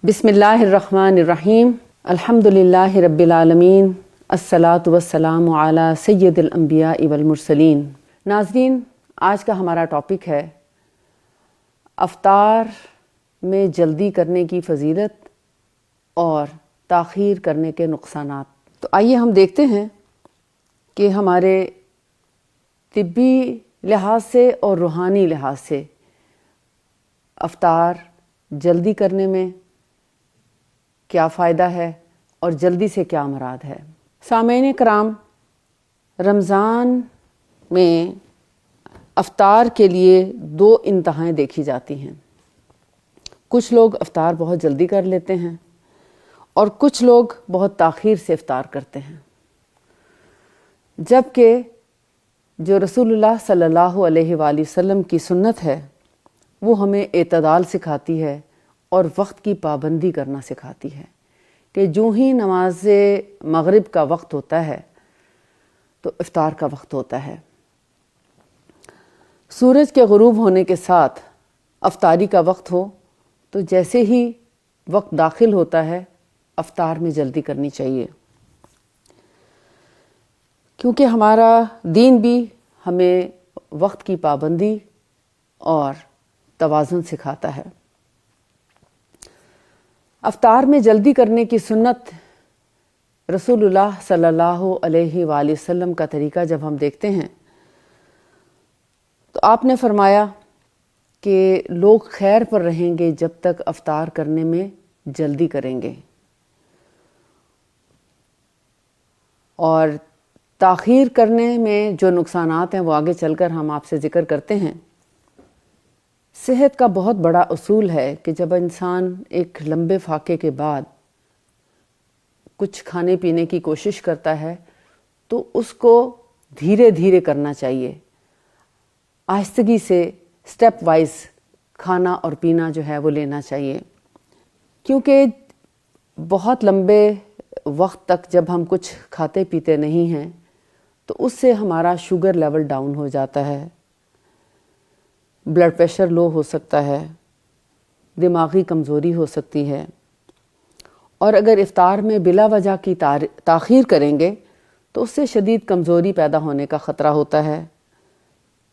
بسم اللہ الرحمن الرحیم الحمدللہ رب العالمین الصلاۃ والسلام علی سید الانبیاء والمرسلین۔ ناظرین، آج کا ہمارا ٹاپک ہے افطار میں جلدی کرنے کی فضیلت اور تاخیر کرنے کے نقصانات۔ تو آئیے ہم دیکھتے ہیں کہ ہمارے طبی لحاظ سے اور روحانی لحاظ سے افطار جلدی کرنے میں کیا فائدہ ہے اور جلدی سے کیا مراد ہے۔ سامعین کرام، رمضان میں افطار کے لیے دو انتہائیں دیکھی جاتی ہیں۔ کچھ لوگ افطار بہت جلدی کر لیتے ہیں اور کچھ لوگ بہت تاخیر سے افطار کرتے ہیں، جبکہ جو رسول اللہ صلی اللہ علیہ وآلہ وسلم کی سنت ہے وہ ہمیں اعتدال سکھاتی ہے اور وقت کی پابندی کرنا سکھاتی ہے کہ جو ہی نماز مغرب کا وقت ہوتا ہے تو افطار کا وقت ہوتا ہے۔ سورج کے غروب ہونے کے ساتھ افطاری کا وقت ہو تو جیسے ہی وقت داخل ہوتا ہے افطار میں جلدی کرنی چاہیے، کیونکہ ہمارا دین بھی ہمیں وقت کی پابندی اور توازن سکھاتا ہے۔ افطار میں جلدی کرنے کی سنت رسول اللہ صلی اللہ علیہ وآلہ وسلم کا طریقہ جب ہم دیکھتے ہیں تو آپ نے فرمایا کہ لوگ خیر پر رہیں گے جب تک افطار کرنے میں جلدی کریں گے، اور تاخیر کرنے میں جو نقصانات ہیں وہ آگے چل کر ہم آپ سے ذکر کرتے ہیں۔ صحت کا بہت بڑا اصول ہے کہ جب انسان ایک لمبے فاقے کے بعد کچھ کھانے پینے کی کوشش کرتا ہے تو اس کو دھیرے دھیرے کرنا چاہیے، آہستگی سے سٹیپ وائز کھانا اور پینا جو ہے وہ لینا چاہیے، کیونکہ بہت لمبے وقت تک جب ہم کچھ کھاتے پیتے نہیں ہیں تو اس سے ہمارا شوگر لیول ڈاؤن ہو جاتا ہے، بلڈ پریشر لو ہو سکتا ہے، دماغی کمزوری ہو سکتی ہے، اور اگر افطار میں بلا وجہ کی تاخیر کریں گے تو اس سے شدید کمزوری پیدا ہونے کا خطرہ ہوتا ہے،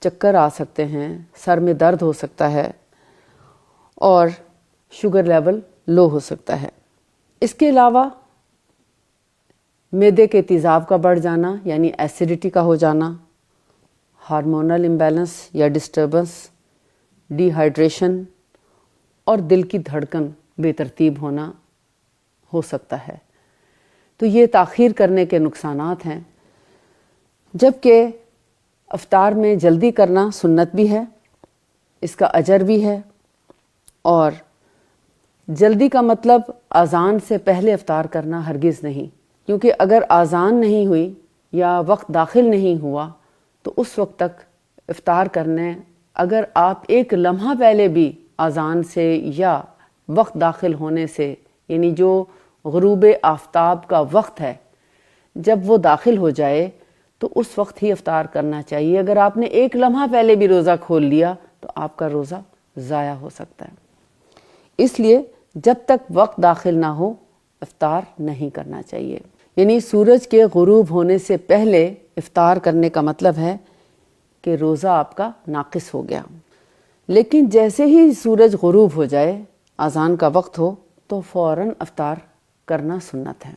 چکر آ سکتے ہیں، سر میں درد ہو سکتا ہے اور شوگر لیول لو ہو سکتا ہے۔ اس کے علاوہ معدے کے تیزاب کا بڑھ جانا یعنی ایسیڈیٹی کا ہو جانا، ہارمونل امبیلنس یا ڈسٹربنس، ڈی ہائیڈریشن اور دل کی دھڑکن بے ترتیب ہونا ہو سکتا ہے۔ تو یہ تاخیر کرنے کے نقصانات ہیں، جبکہ افطار میں جلدی کرنا سنت بھی ہے، اس کا اجر بھی ہے، اور جلدی کا مطلب اذان سے پہلے افطار کرنا ہرگز نہیں، کیونکہ اگر اذان نہیں ہوئی یا وقت داخل نہیں ہوا تو اس وقت تک افطار کرنے، اگر آپ ایک لمحہ پہلے بھی اذان سے یا وقت داخل ہونے سے، یعنی جو غروب آفتاب کا وقت ہے جب وہ داخل ہو جائے تو اس وقت ہی افطار کرنا چاہیے۔ اگر آپ نے ایک لمحہ پہلے بھی روزہ کھول لیا تو آپ کا روزہ ضائع ہو سکتا ہے، اس لیے جب تک وقت داخل نہ ہو افطار نہیں کرنا چاہیے۔ یعنی سورج کے غروب ہونے سے پہلے افطار کرنے کا مطلب ہے کہ روزہ آپ کا ناقص ہو گیا، لیکن جیسے ہی سورج غروب ہو جائے، اذان کا وقت ہو، تو فوراً افطار کرنا سنت ہے۔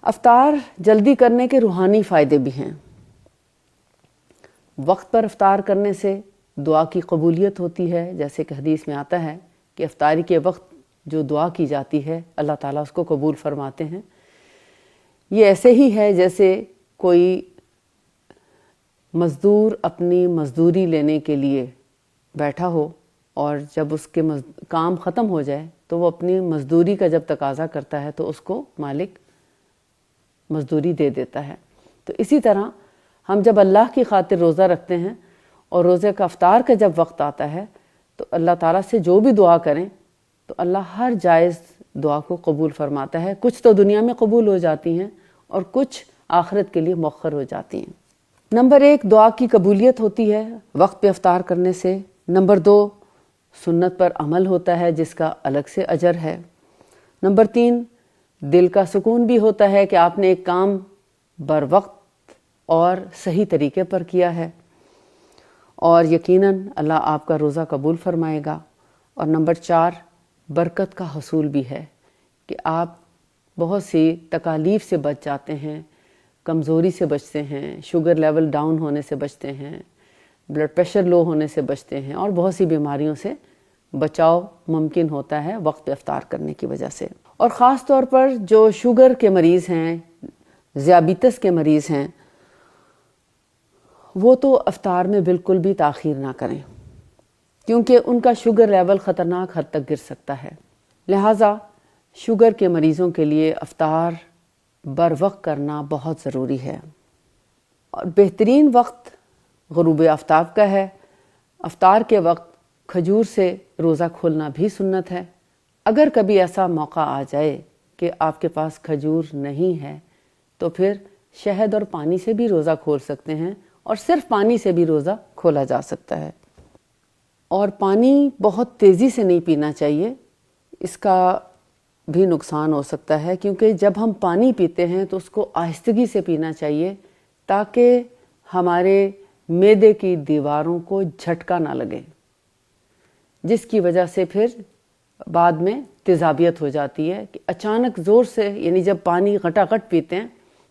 افطار جلدی کرنے کے روحانی فائدے بھی ہیں۔ وقت پر افطار کرنے سے دعا کی قبولیت ہوتی ہے، جیسے کہ حدیث میں آتا ہے کہ افطاری کے وقت جو دعا کی جاتی ہے اللہ تعالیٰ اس کو قبول فرماتے ہیں۔ یہ ایسے ہی ہے جیسے کوئی مزدور اپنی مزدوری لینے کے لیے بیٹھا ہو اور جب اس کے کام ختم ہو جائے تو وہ اپنی مزدوری کا جب تقاضا کرتا ہے تو اس کو مالک مزدوری دے دیتا ہے۔ تو اسی طرح ہم جب اللہ کی خاطر روزہ رکھتے ہیں اور روزے کا افطار کا جب وقت آتا ہے تو اللہ تعالیٰ سے جو بھی دعا کریں تو اللہ ہر جائز دعا کو قبول فرماتا ہے۔ کچھ تو دنیا میں قبول ہو جاتی ہیں اور کچھ آخرت کے لیے مؤخر ہو جاتی ہیں۔ نمبر 1 دعا کی قبولیت ہوتی ہے وقت پہ افطار کرنے سے۔ نمبر 2 سنت پر عمل ہوتا ہے جس کا الگ سے اجر ہے۔ نمبر 3، دل کا سکون بھی ہوتا ہے کہ آپ نے ایک کام بر وقت اور صحیح طریقے پر کیا ہے، اور یقیناً اللہ آپ کا روزہ قبول فرمائے گا۔ اور نمبر 4، برکت کا حصول بھی ہے کہ آپ بہت سی تکالیف سے بچ جاتے ہیں، کمزوری سے بچتے ہیں، شوگر لیول ڈاؤن ہونے سے بچتے ہیں، بلڈ پریشر لو ہونے سے بچتے ہیں، اور بہت سی بیماریوں سے بچاؤ ممکن ہوتا ہے وقت پہ افطار کرنے کی وجہ سے۔ اور خاص طور پر جو شوگر کے مریض ہیں، ذیابیطس کے مریض ہیں، وہ تو افطار میں بالکل بھی تاخیر نہ کریں، کیونکہ ان کا شوگر لیول خطرناک حد تک گر سکتا ہے۔ لہٰذا شوگر کے مریضوں کے لیے افطار بر وقت کرنا بہت ضروری ہے، اور بہترین وقت غروب آفتاب کا ہے۔ افطار کے وقت کھجور سے روزہ کھولنا بھی سنت ہے۔ اگر کبھی ایسا موقع آ جائے کہ آپ کے پاس کھجور نہیں ہے تو پھر شہد اور پانی سے بھی روزہ کھول سکتے ہیں، اور صرف پانی سے بھی روزہ کھولا جا سکتا ہے۔ اور پانی بہت تیزی سے نہیں پینا چاہیے، اس کا بھی نقصان ہو سکتا ہے، کیونکہ جب ہم پانی پیتے ہیں تو اس کو آہستگی سے پینا چاہیے تاکہ ہمارے معدے کی دیواروں کو جھٹکا نہ لگے، جس کی وجہ سے پھر بعد میں تیزابیت ہو جاتی ہے کہ اچانک زور سے، یعنی جب پانی گھٹاگھٹ پیتے ہیں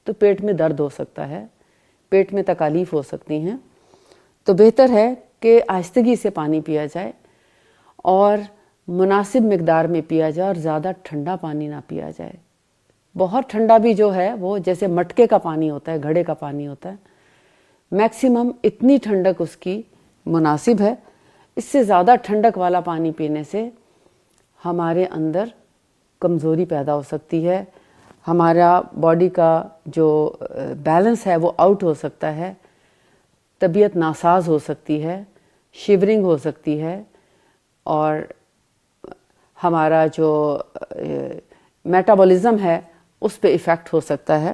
تو پیٹ میں درد ہو سکتا ہے، پیٹ میں تکالیف ہو سکتی ہیں۔ تو بہتر ہے کہ آہستگی سے پانی پیا جائے اور مناسب مقدار میں پیا جائے، اور زیادہ ٹھنڈا پانی نہ پیا جائے۔ بہت ٹھنڈا بھی جو ہے وہ جیسے مٹکے کا پانی ہوتا ہے، گھڑے کا پانی ہوتا ہے، میکسیمم اتنی ٹھنڈک اس کی مناسب ہے۔ اس سے زیادہ ٹھنڈک والا پانی پینے سے ہمارے اندر کمزوری پیدا ہو سکتی ہے، ہمارا باڈی کا جو بیلنس ہے وہ آؤٹ ہو سکتا ہے، طبیعت ناساز ہو سکتی ہے، شیورنگ ہو سکتی ہے، اور ہمارا جو میٹابولزم ہے اس پہ ایفیکٹ ہو سکتا ہے۔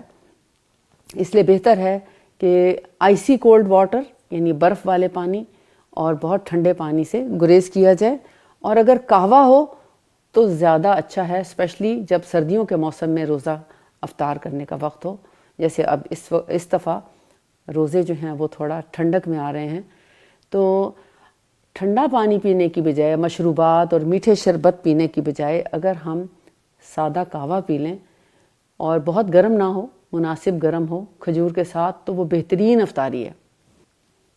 اس لیے بہتر ہے کہ آئسی کولڈ واٹر، یعنی برف والے پانی اور بہت ٹھنڈے پانی سے گریز کیا جائے، اور اگر قہوہ ہو تو زیادہ اچھا ہے، اسپیشلی جب سردیوں کے موسم میں روزہ افطار کرنے کا وقت ہو۔ جیسے اب اس دفعہ روزے جو ہیں وہ تھوڑا ٹھنڈک میں آ رہے ہیں، تو ٹھنڈا پانی پینے کی بجائے، مشروبات اور میٹھے شربت پینے کی بجائے اگر ہم سادہ قہوہ پی لیں اور بہت گرم نہ ہو، مناسب گرم ہو کھجور کے ساتھ، تو وہ بہترین افطاری ہے۔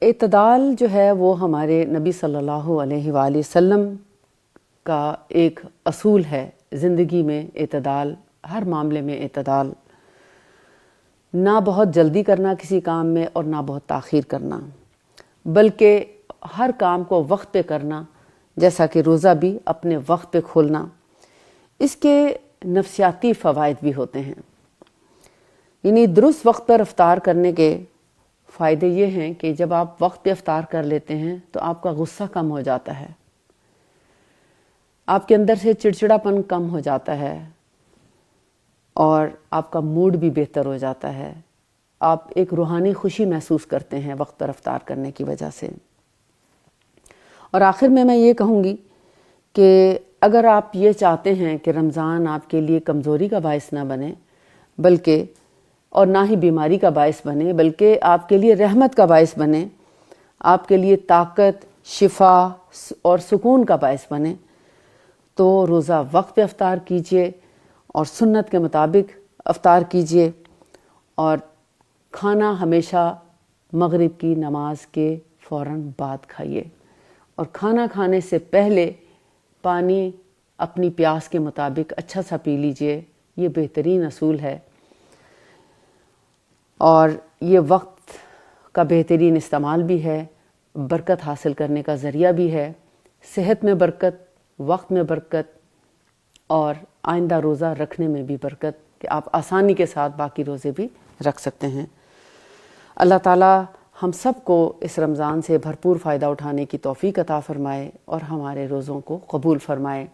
اعتدال جو ہے وہ ہمارے نبی صلی اللہ علیہ وآلہ وسلم کا ایک اصول ہے زندگی میں، اعتدال، ہر معاملے میں اعتدال، نہ بہت جلدی کرنا کسی کام میں اور نہ بہت تاخیر کرنا، بلکہ ہر کام کو وقت پہ کرنا، جیسا کہ روزہ بھی اپنے وقت پہ کھولنا۔ اس کے نفسیاتی فوائد بھی ہوتے ہیں، یعنی درست وقت پر افطار کرنے کے فائدے یہ ہیں کہ جب آپ وقت پہ افطار کر لیتے ہیں تو آپ کا غصہ کم ہو جاتا ہے، آپ کے اندر سے چڑچڑاپن کم ہو جاتا ہے، اور آپ کا موڈ بھی بہتر ہو جاتا ہے، آپ ایک روحانی خوشی محسوس کرتے ہیں وقت پر افطار کرنے کی وجہ سے۔ اور آخر میں یہ کہوں گی کہ اگر آپ یہ چاہتے ہیں کہ رمضان آپ کے لیے کمزوری کا باعث نہ بنے، بلکہ اور نہ ہی بیماری کا باعث بنے، بلکہ آپ کے لیے رحمت کا باعث بنے، آپ کے لیے طاقت، شفا اور سکون کا باعث بنے، تو روزہ وقت پہ افطار کیجئے اور سنت کے مطابق افطار کیجئے، اور کھانا ہمیشہ مغرب کی نماز کے فوراً بعد کھائیے، اور کھانا کھانے سے پہلے پانی اپنی پیاس کے مطابق اچھا سا پی لیجئے۔ یہ بہترین اصول ہے، اور یہ وقت کا بہترین استعمال بھی ہے، برکت حاصل کرنے کا ذریعہ بھی ہے، صحت میں برکت، وقت میں برکت، اور آئندہ روزہ رکھنے میں بھی برکت، کہ آپ آسانی کے ساتھ باقی روزے بھی رکھ سکتے ہیں۔ اللہ تعالیٰ ہم سب کو اس رمضان سے بھرپور فائدہ اٹھانے کی توفیق عطا فرمائے اور ہمارے روزوں کو قبول فرمائے۔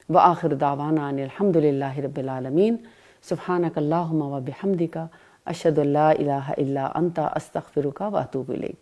وآخر دعوانا ان الحمد للہ رب العالمین۔ سبحانک اللہم و بحمدک، اشہد ان لا الہ الا انت، استغفرک و اتوب الیک۔